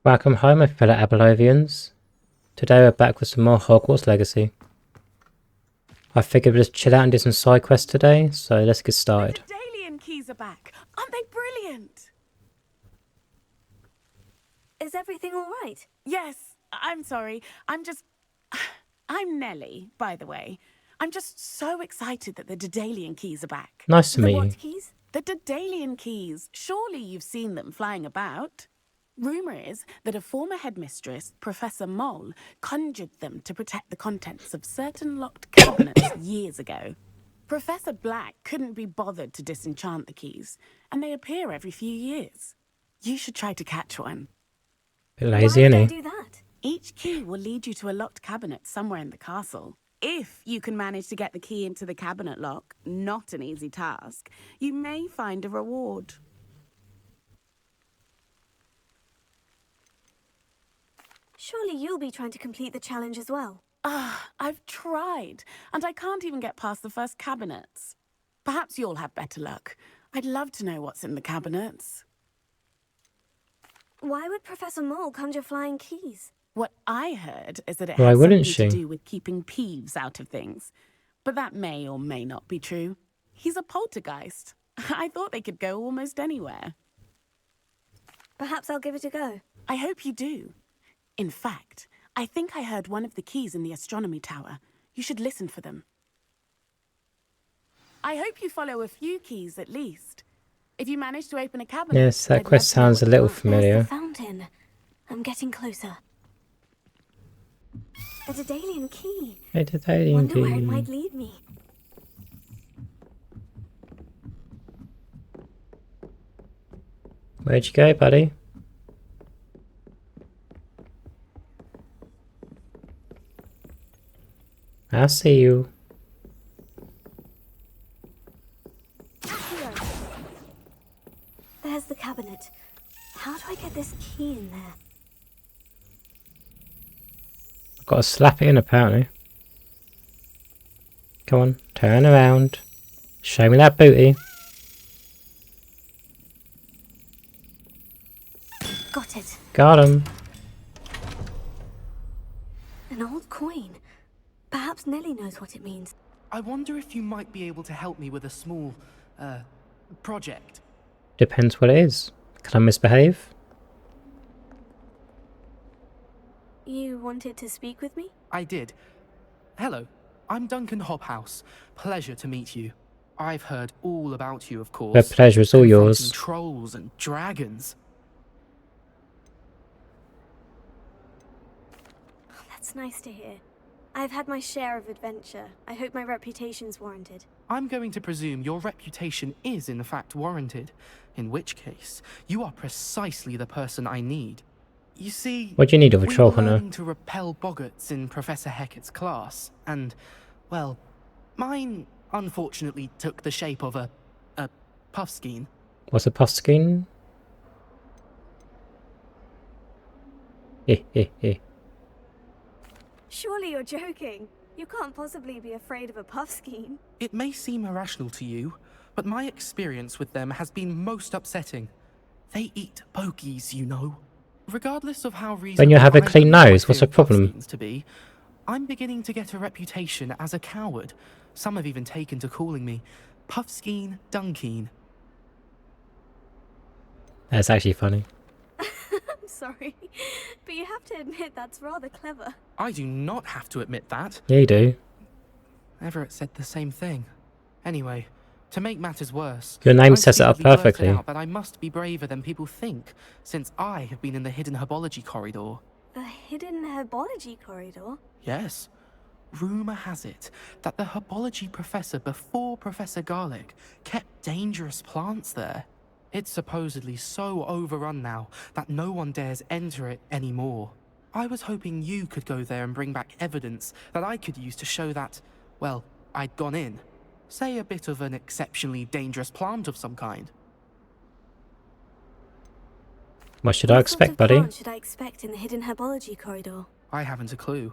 Welcome home, my fellow Abelothians. Today we're back with some more Hogwarts Legacy. I figured we'd just chill out and do some side quests today, so let's get started. The Daedalian keys are back! Aren't they brilliant? Is everything all right? Yes, I'm sorry. I'm Nelly, by the way. I'm just so excited that the Daedalian keys are back. Nice to meet you. What keys? The Daedalian keys. Surely you've seen them flying about. Rumour is that a former headmistress, Professor Mole, conjured them to protect the contents of certain locked cabinets years ago. Professor Black couldn't be bothered to disenchant the keys, and they appear every few years. You should try to catch one. Bit lazy, Why would I innit? do that? Each key will lead you to a locked cabinet somewhere in the castle. If you can manage to get the key into the cabinet lock, not an easy task, you may find a reward. Surely you'll be trying to complete the challenge as well. I've tried, and I can't even get past the first cabinets. Perhaps you'll have better luck. I'd love to know what's in the cabinets. Why would Professor Mole conjure flying keys? What I heard is that it Why has wouldn't something to she? do with keeping Peeves out of things. But that may or may not be true. He's a poltergeist. I thought they could go almost anywhere. Perhaps I'll give it a go. I hope you do. In fact, I think I heard one of the keys in the astronomy tower. You should listen for them. I hope you follow a few keys at least. If you manage to open a cabinet... Yes, that I'd quest love to know sounds a what little you find. familiar. There's the fountain. I'm getting closer. A Daedalian key. Wonder where it might lead me. Where'd you go, buddy? I'll see you. Here. There's the cabinet. How do I get this key in there? I've got to slap it in, apparently. Come on, turn around. Show me that booty. Got it. Got him. An old coin. Perhaps Nelly knows what it means. I wonder if you might be able to help me with a small, project. Depends what it is. Can I misbehave? You wanted to speak with me? I did. Hello, I'm Duncan Hobhouse. Pleasure to meet you. I've heard all about you, of course. The pleasure is all Confronting yours. Trolls and dragons. Oh, that's nice to hear. I've had my share of adventure. I hope my reputation's warranted. I'm going to presume your reputation is in fact warranted, in which case, you are precisely the person I need. You see, What do you need of a we troll were hunter? learning to repel boggarts in Professor Hecat's class, and, well, mine unfortunately took the shape of a puffskein. What's a puffskein? Heh. Surely you're joking. You can't possibly be afraid of a puffskein. It may seem irrational to you, but my experience with them has been most upsetting. They eat bogies, you know. Regardless of how reasonable When you have a I clean know nose, I what's feel the problem? puffskeins to be, I'm beginning to get a reputation as a coward. Some have even taken to calling me Puffskein Dunkeen. That's actually funny. I'm sorry, but you have to admit that's rather clever. I do not have to admit that. Yeah, you do. Everett said the same thing. Anyway, to make matters worse, Your name I sets it up secretly blurted perfectly. out that I must be braver than people think, since I have been in the hidden herbology corridor. The hidden herbology corridor? Yes. Rumour has it that the herbology professor before Professor Garlic kept dangerous plants there. It's supposedly so overrun now that no one dares enter it anymore. I was hoping you could go there and bring back evidence that I could use to show that, well, I'd gone in. Say a bit of an exceptionally dangerous plant of some kind. What should I expect, What buddy? sort of plant should I expect in the hidden herbology corridor? I haven't a clue.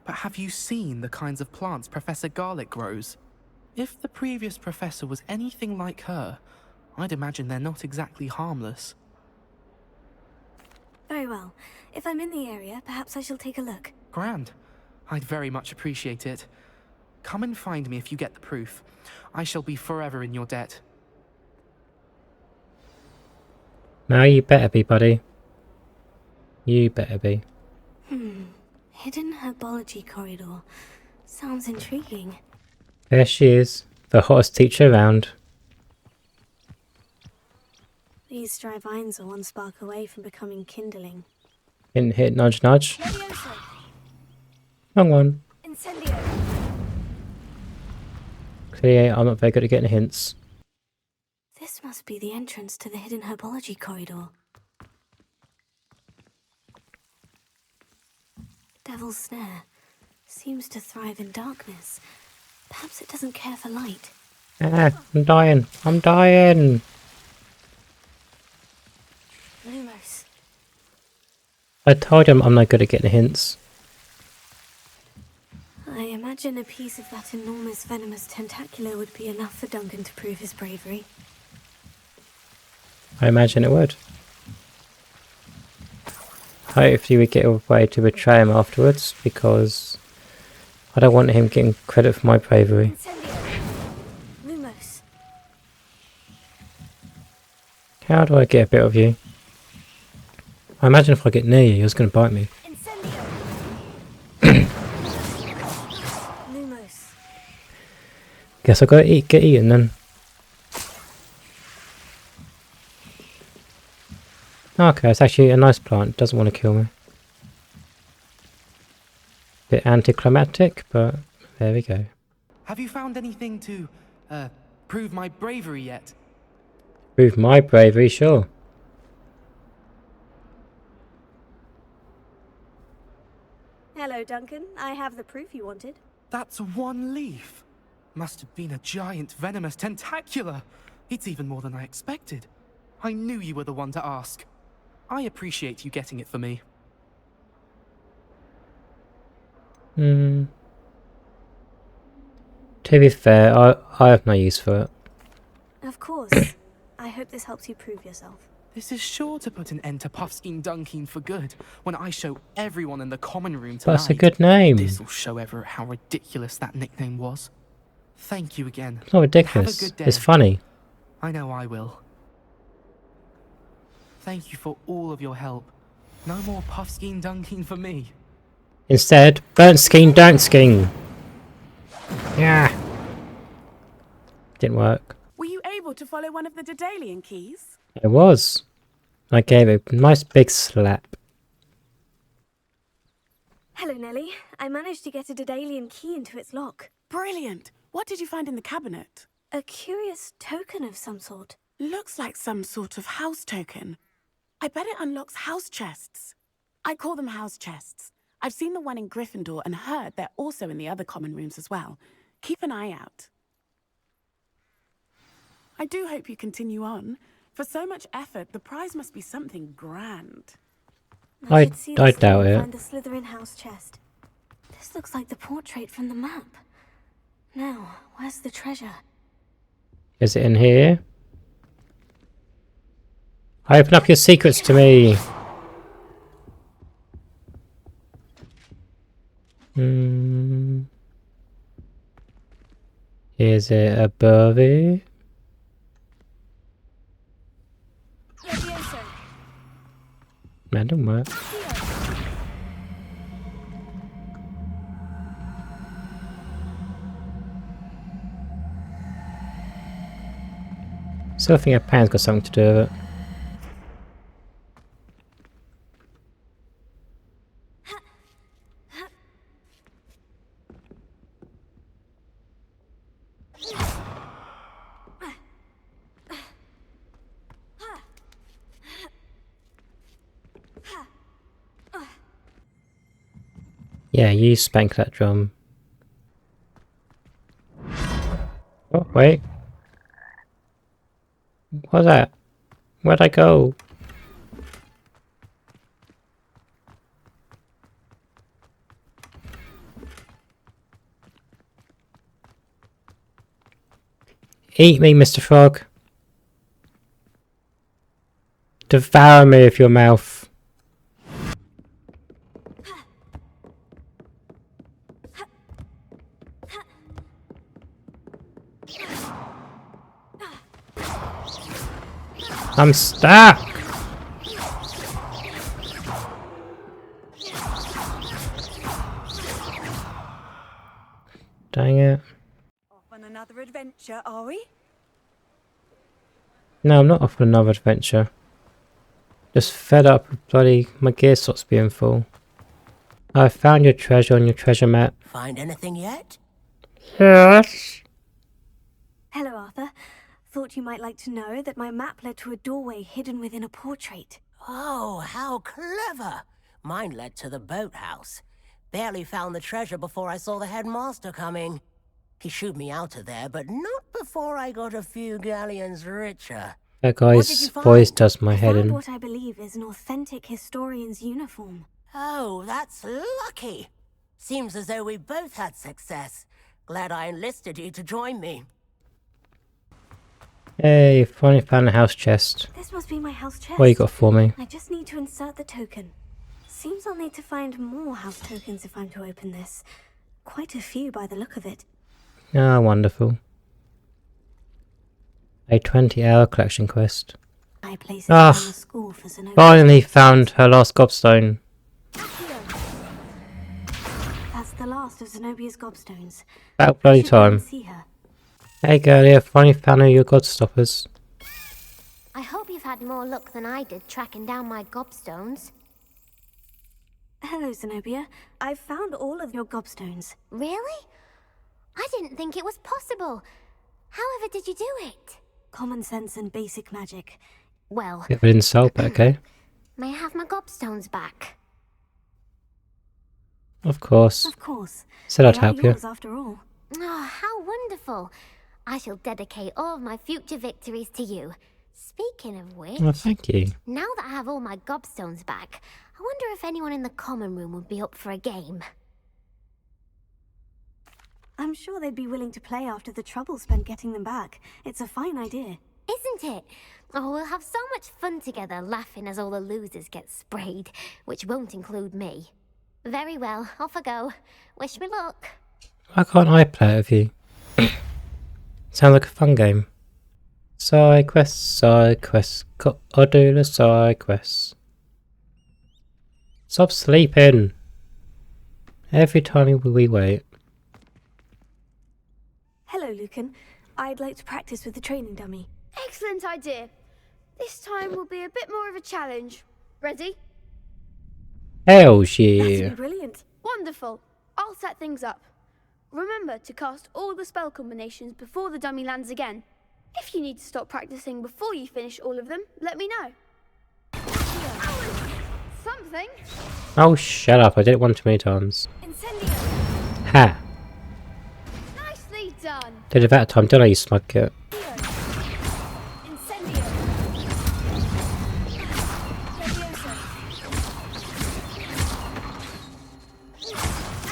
But have you seen the kinds of plants Professor Garlic grows? If the previous professor was anything like her, I'd imagine they're not exactly harmless. Very well. If I'm in the area, perhaps I shall take a look. Grand. I'd very much appreciate it. Come and find me if you get the proof. I shall be forever in your debt. Now you better be, buddy. You better be. Hidden herbology corridor. Sounds intriguing. There she is. The hottest teacher around. These dry vines are one spark away from becoming kindling. Hint, hit, nudge, nudge. Levioso! Wrong one. Incendio! Clearly, I'm not very good at getting hints. This must be the entrance to the hidden herbology corridor. Devil's Snare seems to thrive in darkness. Perhaps it doesn't care for light. Ah, I'm dying. I'm dying. Lumos. I told you I'm not good at getting hints. I imagine a piece of that enormous venomous tentacular would be enough for Duncan to prove his bravery. I imagine it would. Hopefully we get a way to betray him afterwards, because I don't want him getting credit for my bravery. Incendio. Lumos. How do I get a bit of you? I imagine if I get near you, you're just going to bite me. Incendio. Lumos. Guess I gotta get eaten then. Okay, it's actually a nice plant. It doesn't want to kill me. Bit anticlimactic, but there we go. Have you found anything to, prove my bravery yet? Prove my bravery, sure. Hello, Duncan. I have the proof you wanted. That's one leaf. Must have been a giant venomous tentacular. It's even more than I expected. I knew you were the one to ask. I appreciate you getting it for me. To be fair, I have no use for it. Of course. I hope this helps you prove yourself. This is sure to put an end to Puffskein Dunkin for good when I show everyone in the common room tonight. That's a good name. This'll show Everett how ridiculous that nickname was. Thank you again. It's not ridiculous. Have a good day. It's funny. I know I will. Thank you for all of your help. No more Puffskein Dunkin for me. Instead, burnt skein, dank skein. Yeah. Didn't work. Were you able to follow one of the Daedalian keys? It was. I gave it a nice big slap. Hello, Nellie. I managed to get a Daedalian key into its lock. Brilliant. What did you find in the cabinet? A curious token of some sort. Looks like some sort of house token. I bet it unlocks house chests. I call them house chests. I've seen the one in Gryffindor and heard they're also in the other common rooms as well. Keep an eye out. I do hope you continue on. For so much effort, the prize must be something grand. I should see doubt this thing and it. Find the Slytherin house chest. This looks like the portrait from the map. Now, where's the treasure? Is it in here? Open up your secrets to me. Is it above it? Levioso. That didn't work. Still think a pan's got something to do with it. Yeah, you spank that drum. Oh, wait. What's that? Where'd I go? Eat me, Mr. Frog. Devour me with your mouth. I'm stuck! Dang it. Off on another adventure, are we? No, I'm not off on another adventure. Just fed up with bloody my gear slots being full. I found your treasure on your treasure map. Find anything yet? Yes. Hello, Arthur. Thought you might like to know that my map led to a doorway hidden within a portrait. Oh, how clever! Mine led to the boathouse. Barely found the treasure before I saw the headmaster coming. He shooed me out of there, but not before I got a few galleons richer. That What did guy's you find? voice does my head Found in. what I believe is an authentic historian's uniform. Oh, that's lucky. Seems as though we both had success. Glad I enlisted you to join me. Hey, finally found a house chest. This must be my house chest. What you got for me? I just need to insert the token. Seems I'll need to find more house tokens if I'm to open this. Quite a few by the look of it. Ah, wonderful. A 20-hour collection quest. I place it in Ah, the school for Zenobia. finally found her last gobstone. That's the last of Zenobia's gobstones. About bloody Should go and time. see her. Hey girl, I finally found all your godstoppers. I hope you've had more luck than I did tracking down my gobstones. Hello, Zenobia. I've found all of your gobstones. Really? I didn't think it was possible. However did you do it? Common sense and basic magic. Well, Bit of an insult, but okay. may I have my gobstones back? Of course. Of course. Said I'd They are help you. yours after all. Oh, how wonderful. I shall dedicate all of my future victories to you. Speaking of which, Oh, thank you. now that I have all my gobstones back, I wonder if anyone in the common room would be up for a game. I'm sure they'd be willing to play after the trouble spent getting them back. It's a fine idea. Isn't it? Oh, we'll have so much fun together laughing as all the losers get sprayed, which won't include me. Very well, off I go. Wish me luck. Why can't I play it with you? Sounds like a fun game. Side quests. Gotta do the side quests. Stop sleeping. Every time we wait. Hello, Lucan. I'd like to practice with the training dummy. Excellent idea. This time will be a bit more of a challenge. Ready? Hell That'd yeah. be brilliant. Wonderful. I'll set things up. Remember to cast all the spell combinations before the dummy lands again. If you need to stop practicing before you finish all of them, let me know. Something. Oh, shut up. I did it one too many times. Incendio. Ha. Nicely done. Did it that time, don't I, you smug kid? Incendio.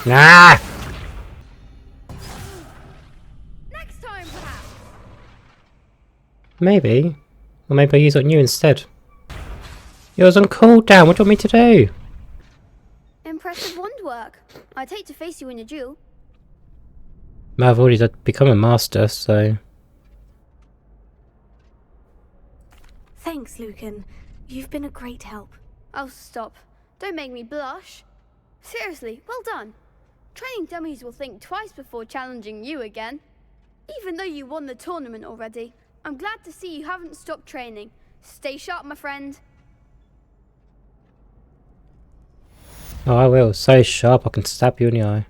Nah! Next time, perhaps. Maybe. Or maybe I'll use it on you instead. Yours on cooldown. What do you want me to do? Impressive wand work. I'd hate to face you in a duel. Well, I've already become a master, so... Thanks, Lucan. You've been a great help. Oh, stop. Don't make me blush. Seriously, well done. Training dummies will think twice before challenging you again. Even though you won the tournament already, I'm glad to see you haven't stopped training. Stay sharp, my friend. Oh, I will. So sharp I can stab you in the eye.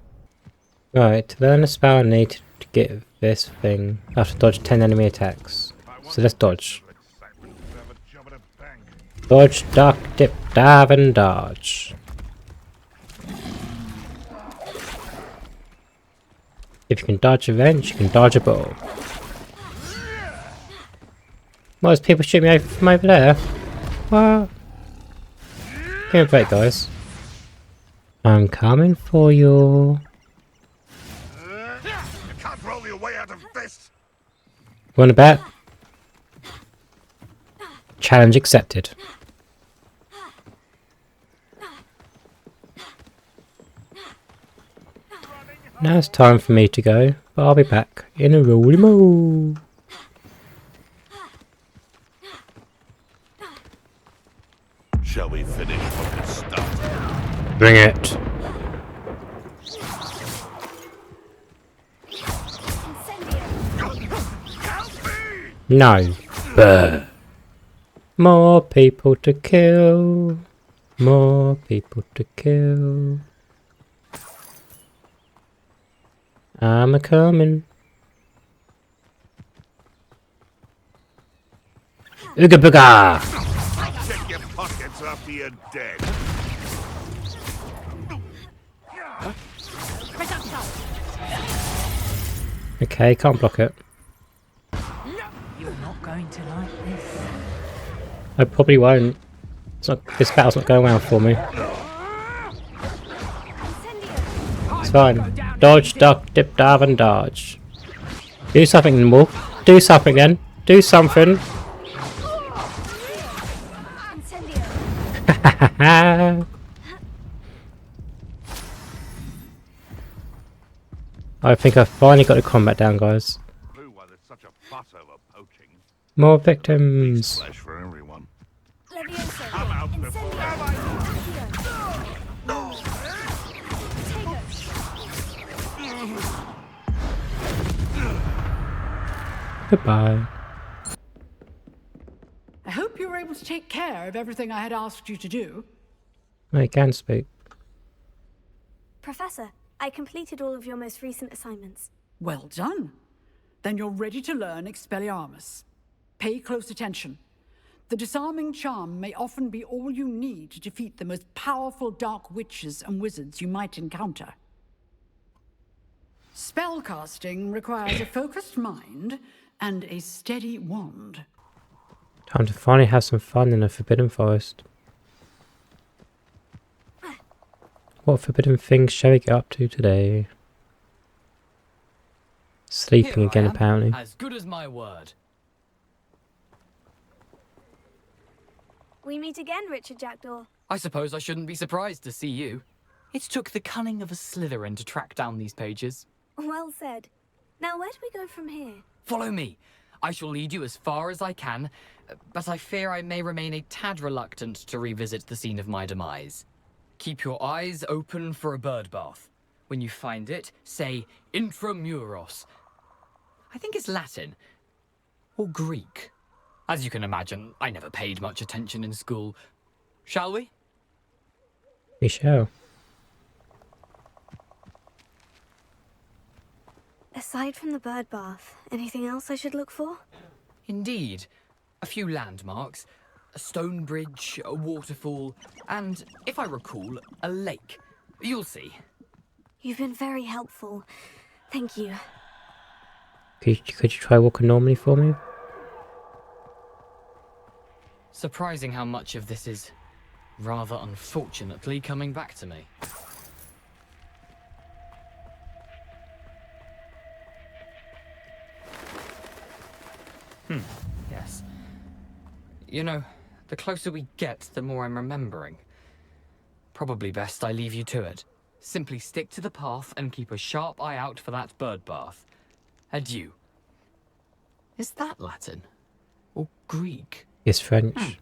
Right, to learn the spell I need to get this thing, I have to dodge 10 enemy attacks. So let's dodge. Dodge, duck, dip, dive and dodge. If you can dodge a wrench, you can dodge a ball. What, there's people shooting me from over there? What? Give me a break, guys. I'm coming for you. You can't roll your way out of this. Want to bet? Challenge accepted. Now it's time for me to go, but I'll be back in a roly mo. Shall we finish what we started? Bring it. No. Burr. More people to kill. More people to kill. I'm a-coming. Ooga booga! Check your pockets after you're dead. Okay, can't block it. You're not going to like this. I probably won't. It's not, this battle's not going well for me. It's fine. Dodge, duck, dip, dive, and dodge. Do something, Wolf. Do something then. Do something. I think I finally got the combat down, guys. Clue why there's such a fuss over poaching. More victims. Flesh for everyone. Leviosa. I'm out before. Goodbye. I hope you were able to take care of everything I had asked you to do. I can speak. Professor, I completed all of your most recent assignments. Well done. Then you're ready to learn Expelliarmus. Pay close attention. The disarming charm may often be all you need to defeat the most powerful dark witches and wizards you might encounter. Spellcasting requires a focused mind and a steady wand. Time to finally have some fun in a forbidden forest. What forbidden things shall we get up to today? Sleeping Here again, I am, apparently. As good as my word. We meet again, Richard Jackdaw. I suppose I shouldn't be surprised to see you. It took the cunning of a Slytherin to track down these pages. Well said. Now, where do we go from here? Follow me. I shall lead you as far as I can, but I fear I may remain a tad reluctant to revisit the scene of my demise. Keep your eyes open for a bird bath. When you find it, say intramuros. I think it's Latin. Or Greek. As you can imagine, I never paid much attention in school. Shall we? We shall. Aside from the bird bath, anything else I should look for? Indeed. A few landmarks. A stone bridge, a waterfall, and, if I recall, a lake. You'll see. You've been very helpful. Thank you. Could you try walking normally for me? Surprising how much of this is, rather unfortunately, coming back to me. Yes. You know, the closer we get, the more I'm remembering. Probably best I leave you to it. Simply stick to the path and keep a sharp eye out for that bird bath. Adieu. Is that Latin? Or Greek? It's French.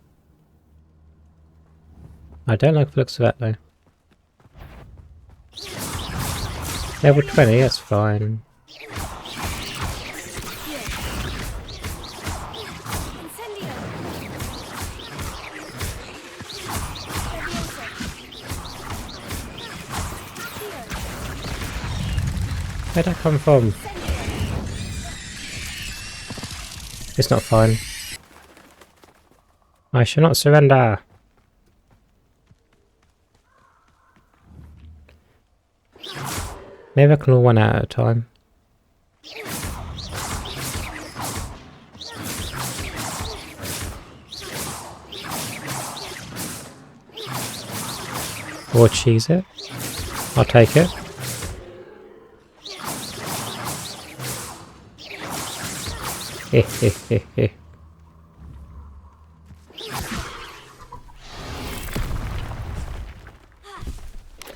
I don't like the looks of that though. Level 20, that's fine. Where'd that come from? It's not fine. I shall not surrender. Maybe I can all one out at a time. Or cheese it. I'll take it.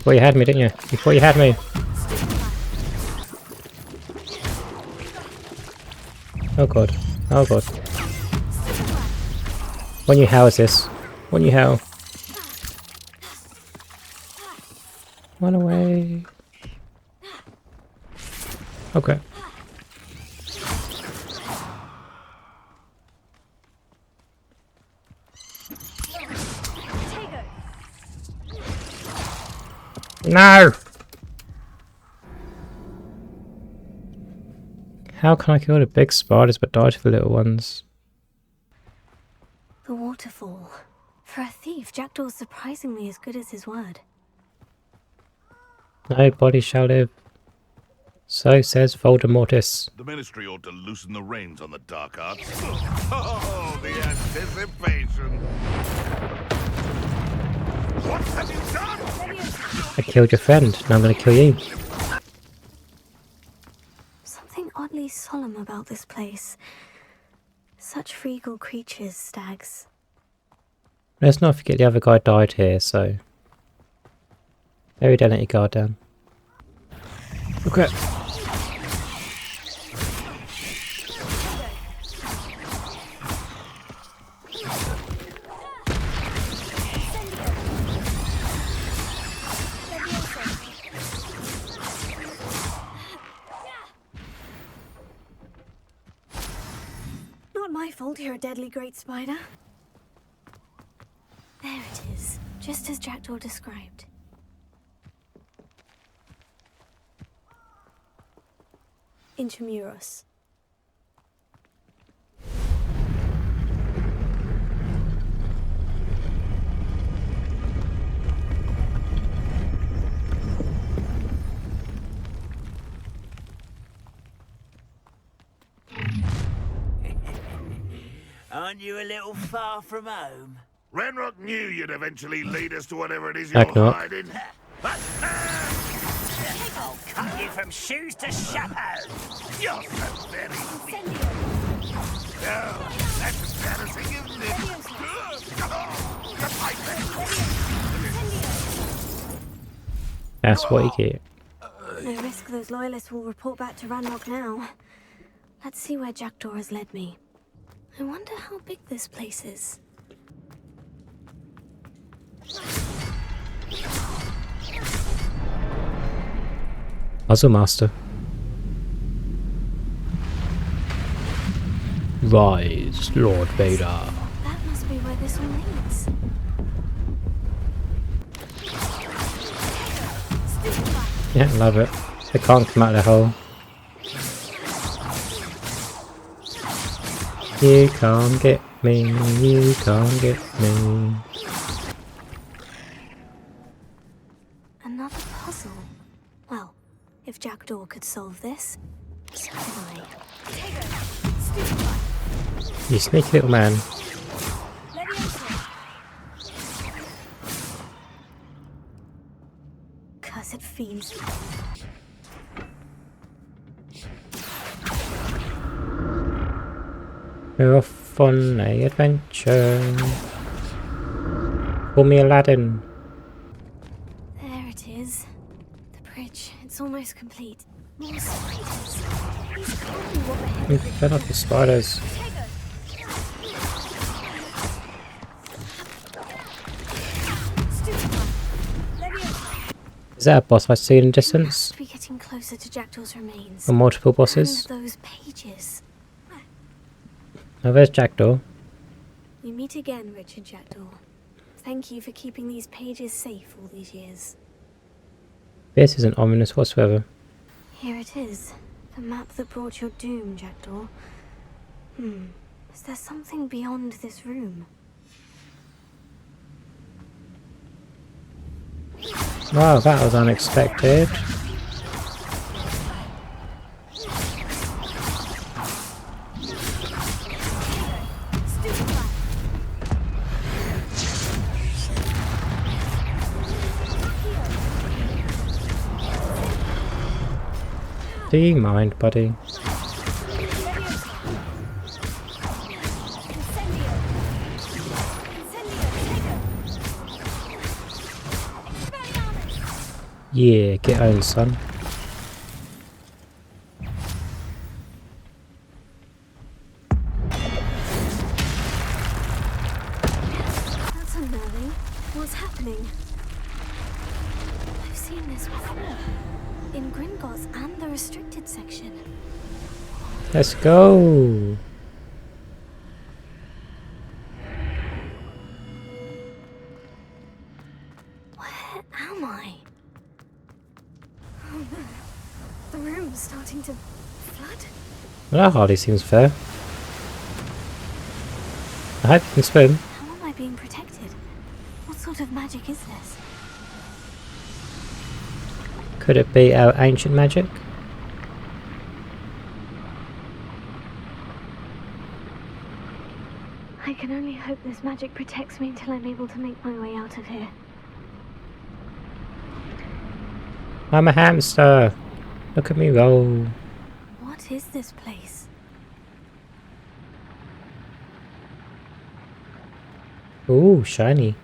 Well, you had me, didn't you? You thought you had me. Oh god. Oh god. What new hell is this? What new hell? Run away. Okay. No! How can I kill the big spiders but dodge the little ones? The waterfall. For a thief, Jackdaw's surprisingly as good as his word. Nobody shall live. So says Voldemortis. The Ministry ought to loosen the reins on the dark arts. Oh, the anticipation! What have you done? I killed your friend, now I'm gonna kill you. Something oddly solemn about this place. Such regal creatures, stags. Let's not forget the other guy died here, so... Maybe don't let your guard down. Okay. Not my fault you're a deadly great spider. There it is, just as Jackdaw described. Intramuros. Aren't you a little far from home? Ranrock knew you'd eventually lead us to whatever it is you're Heck no. hiding. I'll cut you from shoes to chapeau. You're so very weak. Oh, that's embarrassing, isn't it? That's what you get. No risk those loyalists will report back to Ranrock now. Let's see where Jackdaw has led me. I wonder how big this place is. Puzzle Master. Rise, Lord Vader. That must be where this all leads. Yeah, love it. They can't come out of the hole. You can't get me, you can't get me. Another puzzle. Well, if Jackdaw could solve this, so can I. You sneaky little man. Cursed fiends. We're off on a adventure. Call me Aladdin. There it is. The bridge. It's almost complete. More spiders. These can't be what the heck We fed off the spiders. Is that a boss I see in the distance? Must be getting closer to Jackdaw's remains. Or multiple bosses? And those pages. Oh, there's Jackdaw. We meet again, Richard Jackdaw. Thank you for keeping these pages safe all these years. This isn't ominous whatsoever. Here it is. The map that brought your doom, Jackdaw. Is there something beyond this room? Wow, that was unexpected. Do you mind, buddy? Yeah, get on, son. That's unnerving. What's happening? I've seen this before. In Gringotts and the restricted section. Let's go. Where am I? Oh, the room's starting to flood. Well, that hardly seems fair. I hope you can swim. How am I being protected? What sort of magic is this? Could it be our ancient magic? I can only hope this magic protects me until I'm able to make my way out of here. I'm a hamster. Look at me roll. What is this place? Ooh, shiny.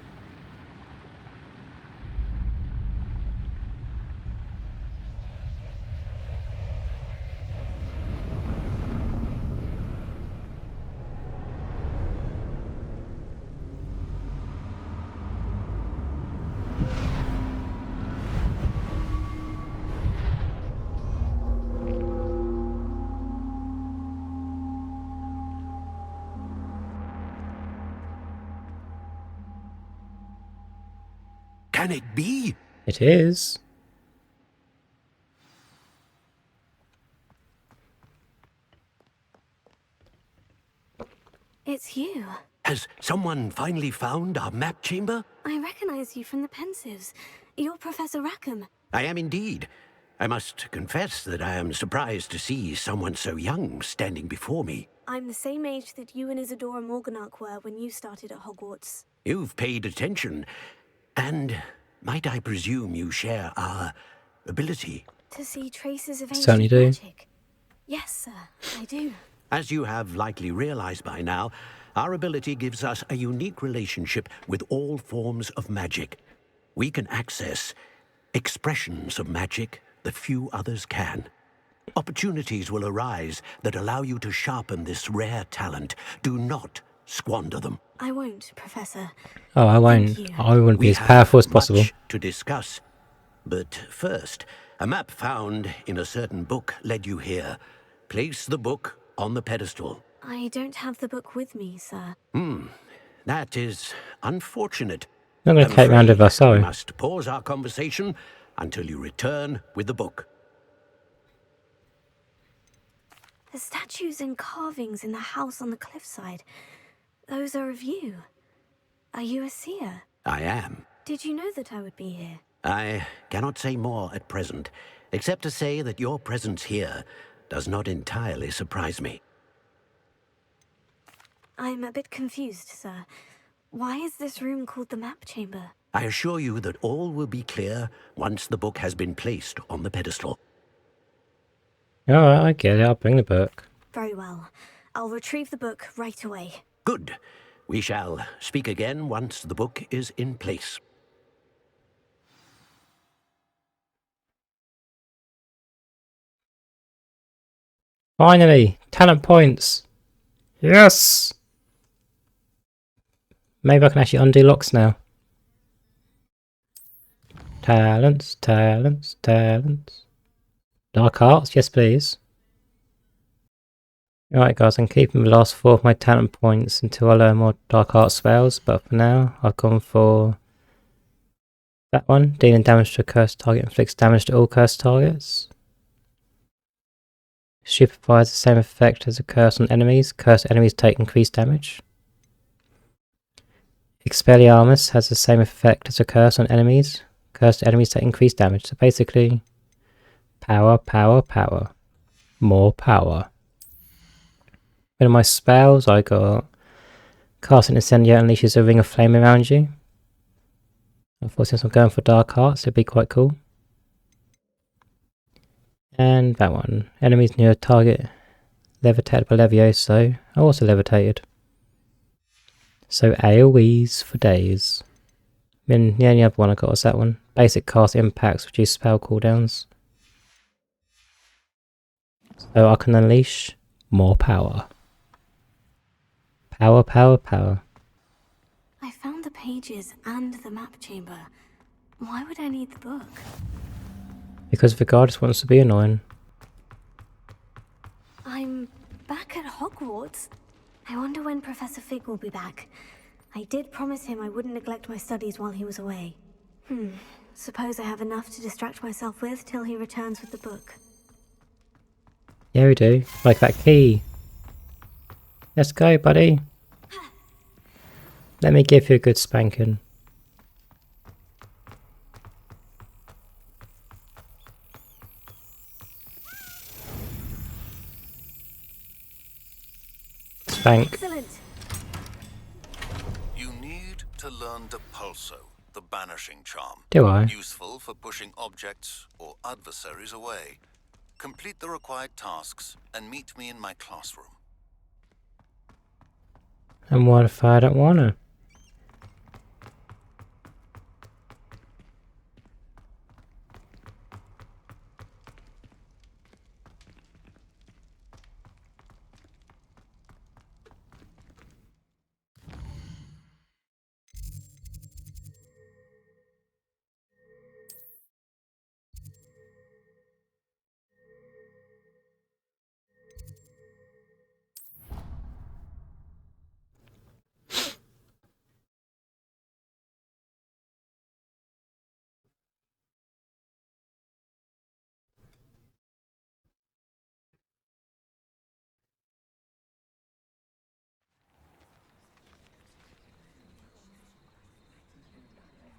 Can it be? It is. It's you. Has someone finally found our map chamber? I recognize you from the Pensives. You're Professor Rackham. I am indeed. I must confess that I am surprised to see someone so young standing before me. I'm the same age that you and Isadora Morganach were when you started at Hogwarts. You've paid attention. And might I presume you share our ability? To see traces of Certainly ancient do. magic. Yes, sir, I do. As you have likely realized by now, our ability gives us a unique relationship with all forms of magic. We can access expressions of magic that few others can. Opportunities will arise that allow you to sharpen this rare talent. Do not squander them. I won't, Professor. Oh, I won't. Thank you. I wouldn't be We as powerful as have possible. much to discuss. But first, a map found in a certain book led you here. Place the book on the pedestal. I don't have the book with me, sir. That is unfortunate. I'm going to take round of us, We sorry. must pause our conversation until you return with the book. The statues and carvings in the house on the cliffside, those are of you. Are you a seer? I am. Did you know that I would be here? I cannot say more at present, except to say that your presence here does not entirely surprise me. I'm a bit confused, sir. Why is this room called the map chamber? I assure you that all will be clear once the book has been placed on the pedestal. Alright, I get it. I'll bring the book. Very well. I'll retrieve the book right away. Good. We shall speak again once the book is in place. Finally! Talent points! Yes! Maybe I can actually undo locks now. Talents, talents, talents. Dark arts, yes please. Alright guys, I'm keeping the last 4 of my talent points until I learn more dark arts spells, but for now I've gone for that one. Dealing damage to a cursed target inflicts damage to all cursed targets. Stupefy has the same effect as a curse on enemies. Cursed enemies take increased damage. Expelliarmus has the same effect as a curse on enemies. Cursed enemies take increased damage. So basically, power, power, power. More power. One of my spells, I got Casting Incendio unleashes a ring of flame around you. I thought since I'm going for dark arts, it'd be quite cool. And that one. Enemies near a target levitated by Levioso. I also levitated. So AoEs for days. Then the only other one I got was that one. Basic cast impacts reduce spell cooldowns. So I can unleash more power. Power, power, power. I found the pages and the map chamber. Why would I need the book? Because the guard just wants to be annoying. I'm back at Hogwarts. I wonder when Professor Fig will be back. I did promise him I wouldn't neglect my studies while he was away. Suppose I have enough to distract myself with till he returns with the book. Yeah, we do. Like that key. Let's go, buddy. Let me give you a good spanking. Spank. Excellent. You need to learn Depulso, the banishing charm. Do I? Useful for pushing objects or adversaries away. Complete the required tasks and meet me in my classroom. And what if I don't wanna?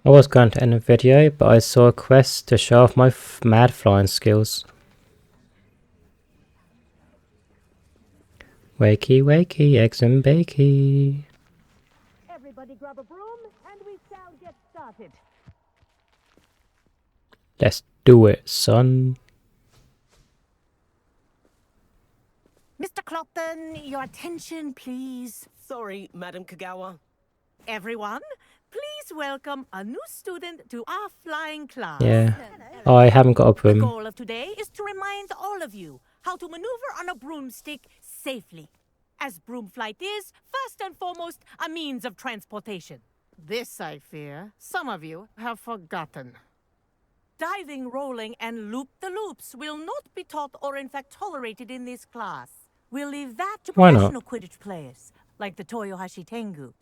I was going to end the video, but I saw a quest to show off my mad flying skills. Wakey, wakey, eggs and bakey. Everybody grab a broom and we shall get started. Let's do it, son. Mr. Clopton, your attention, please. Sorry, Madam Kagawa. Everyone, please welcome a new student to our flying class. Yeah. Oh, I haven't got a The broom. goal of today is to remind all of you how to maneuver on a broomstick safely, as broom flight is, first and foremost, a means of transportation. This, I fear, some of you have forgotten. Diving, rolling, and loop-the-loops will not be taught or in fact tolerated in this class. We'll leave that to Why not? professional Quidditch players, like the Toyohashi Tengu.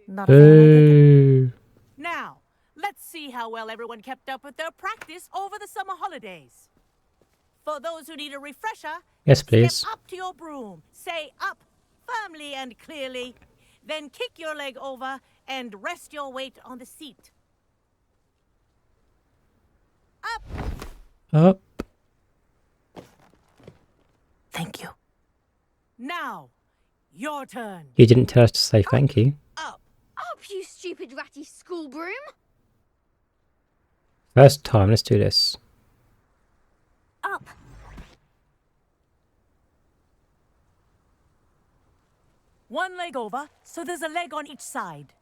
Not a fan, I take it. Boo. Now, let's see how well everyone kept up with their practice over the summer holidays. For those who need a refresher, Yes, please. step up to your broom, say up firmly and clearly, then kick your leg over and rest your weight on the seat. Up! Up. Thank you. Now, your turn. You didn't tell us to say thank you. Up, you stupid ratty school broom! First time, let's do this. Up. One leg over, so there's a leg on each side.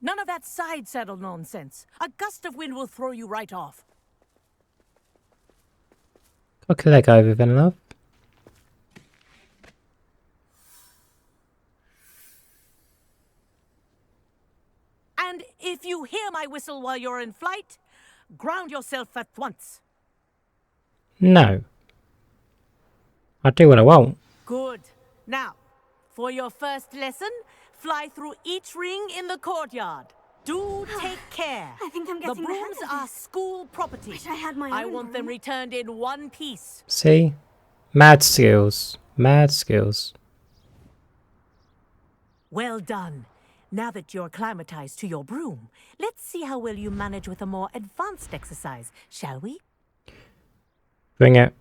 None of that side saddle nonsense. A gust of wind will throw you right off. Cock a leg over then, love. And if you hear my whistle while you're in flight, ground yourself at once. No. I do what I want. Good. Now, for your first lesson, fly through each ring in the courtyard. Do take care. I think I'm getting the the hang brooms of are this. school property. Wish I had my I own want them broom. returned in one piece. See? Mad skills. Mad skills. Well done. Now that you're acclimatized to your broom, let's see how well you manage with a more advanced exercise, shall we? Bring it.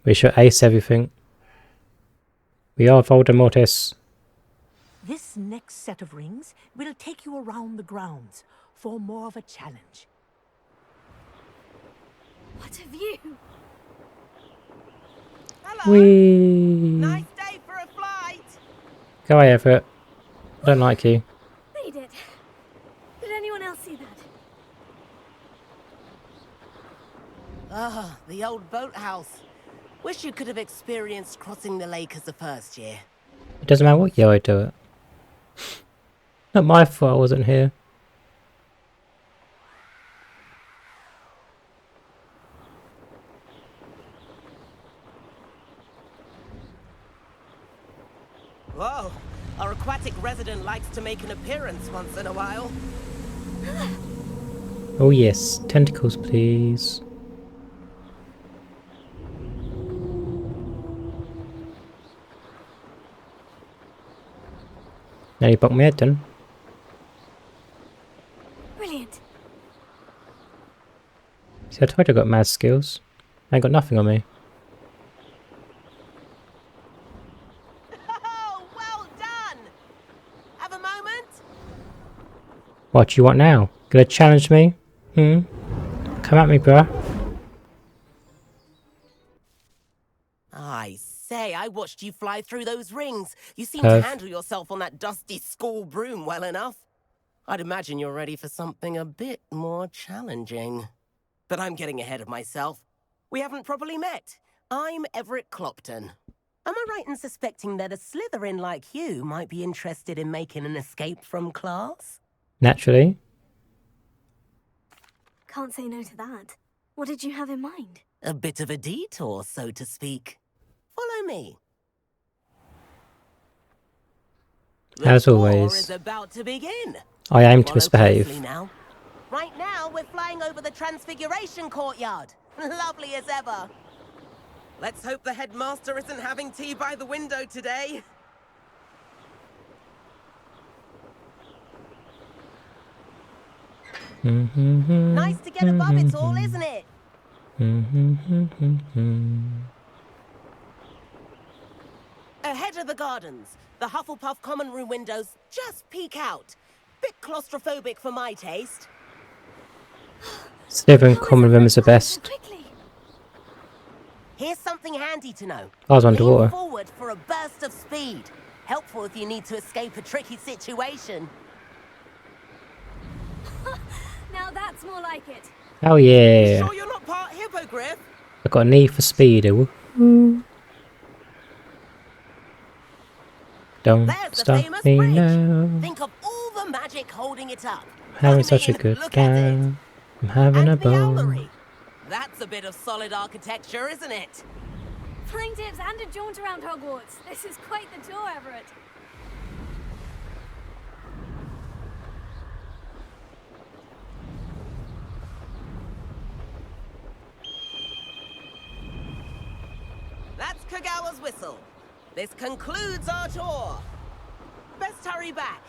We should ace everything. We are Voldemortis. This next set of rings will take you around the grounds for more of a challenge. What a view! Whee! Nice day for a flight! Go away, Everett. I don't like you. Made it. Did anyone else see that? Ah, the old boathouse. Wish you could have experienced crossing the lake as the first year. It doesn't matter what year I do it. Not my fault I wasn't here. likes to make an appearance once in a while. Oh yes, tentacles please. Now you bumped my head then. Brilliant. See, I told you I got mad skills. I ain't got nothing on me. Oh, well done! Have a moment? What do you want now? Gonna challenge me? Come at me, bruh. I say, I watched you fly through those rings. You seem to handle yourself on that dusty school broom well enough. I'd imagine you're ready for something a bit more challenging. But I'm getting ahead of myself. We haven't properly met. I'm Everett Clopton. Am I right in suspecting that a Slytherin like you might be interested in making an escape from class? Naturally. Can't say no to that. What did you have in mind? A bit of a detour, so to speak. Follow me. As always, is about to begin. I aim to misbehave. Now. Right now, we're flying over the Transfiguration Courtyard. Lovely as ever. Let's hope the headmaster isn't having tea by the window today. Nice to get above it all, isn't it? Ahead of the gardens, the Hufflepuff common room windows just peek out. Bit claustrophobic for my taste. Slytherin common room is the best. Here's something handy to know. I was underwater. Lean forward for a burst of speed. Helpful if you need to escape a tricky situation. Now that's more like it. Oh yeah. Sure you're not part hippogriff? I got a need for speed. Don't stop me now. Think of all the magic holding it up. Having such a good time. I'm having a ball. That's a bit of solid architecture, isn't it? Flying tips and a jaunt around Hogwarts. This is quite the tour, Everett. That's Kagawa's whistle. This concludes our tour. Best hurry back.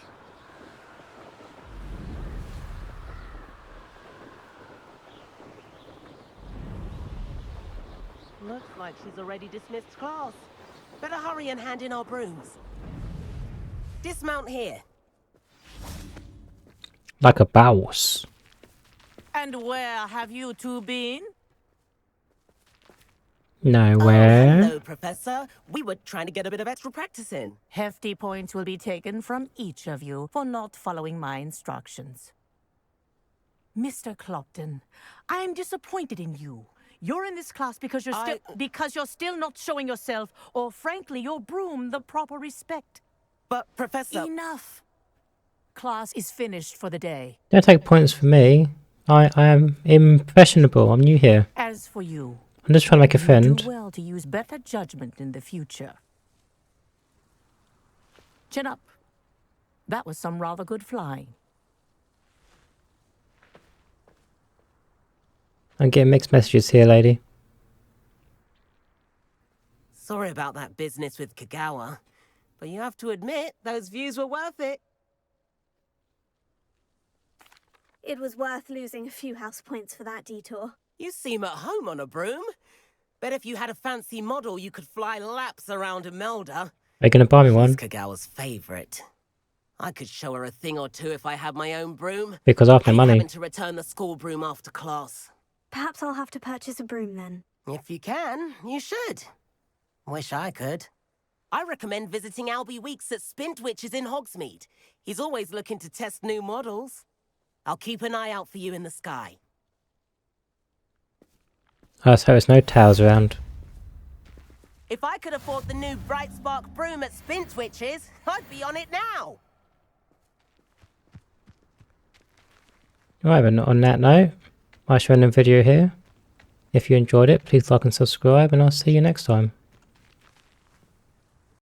Looks like she's already dismissed class. Better hurry and hand in our brooms. Dismount here. Like a boss. And where have you two been? Nowhere. Hello, Professor. We were trying to get a bit of extra practice in. Hefty points will be taken from each of you for not following my instructions. Mr. Clopton, I am disappointed in you. You're in this class because you're still not showing yourself, or frankly, your broom, the proper respect. But, Professor... Enough. Class is finished for the day. Don't take points from me. I am impressionable. I'm new here. As for you, I'm just trying to make a friend. You do well to use better judgment in the future. Chin up. That was some rather good flying. I'm getting mixed messages here, lady. Sorry about that business with Kagawa, but you have to admit, those views were worth it. It was worth losing a few house points for that detour. You seem at home on a broom. Bet if you had a fancy model, you could fly laps around Imelda. Are you going to buy me one? She's Kagawa's favourite. I could show her a thing or two if I had my own broom. Because I have no money. Having to return the school broom after class. Perhaps I'll have to purchase a broom then. If you can, you should. Wish I could. I recommend visiting Albie Weeks at Spintwitches in Hogsmeade. He's always looking to test new models. I'll keep an eye out for you in the sky. So there's no towels around. If I could afford the new Bright Spark broom at Spintwitches, I'd be on it now. Alright, but on that note, I shall end the video here. If you enjoyed it, please like and subscribe, and I'll see you next time.